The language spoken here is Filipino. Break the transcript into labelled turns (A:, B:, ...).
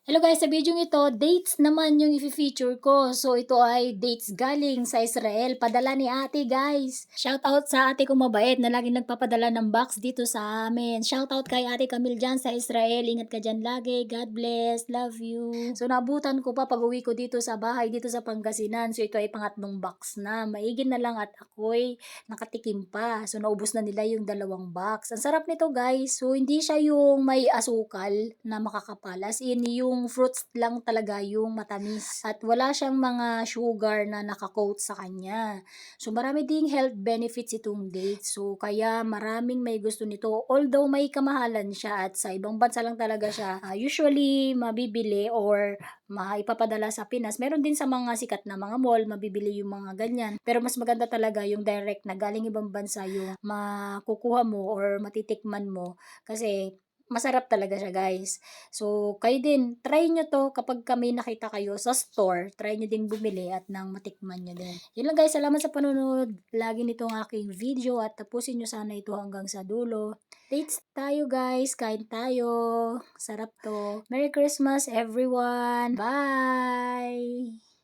A: Hello guys, sa video ito, dates naman yung i-feature ko. So ito ay dates galing sa Israel. Padala ni ate guys. Shoutout sa ate kong mabait na laging nagpapadala ng box dito sa amin. Shoutout kay ate Camille dyan sa Israel. Ingat ka dyan lagi. God bless. Love you. So nabutan ko pa pag uwi ko dito sa bahay dito sa Pangasinan. So ito ay pangatlong box na. Maigin na lang at ako'y nakatikim pa. So naubos na nila yung dalawang box. Ang sarap nito guys. So hindi siya yung may asukal na makakapal. As in yung fruits lang talaga yung matamis. At wala siyang mga sugar na nakakoat sa kanya. So marami ding health benefits itong dates. So kaya maraming may gusto nito. Although may kamahalan siya at sa ibang bansa lang talaga siya usually mabibili or maipapadala sa Pinas. Meron din sa mga sikat na mga mall, mabibili yung mga ganyan. Pero mas maganda talaga yung direct na galing ibang bansa yung makukuha mo or matitikman mo. Kasi masarap talaga siya guys. So, kayo din, try nyo to kapag kami nakita kayo sa store. Try nyo din bumili at nang matikman nyo din. Yun lang guys, salamat sa panonood. Lagi nitong aking video at tapusin nyo sana ito hanggang sa dulo. Dates tayo guys, kain tayo. Sarap to. Merry Christmas everyone. Bye!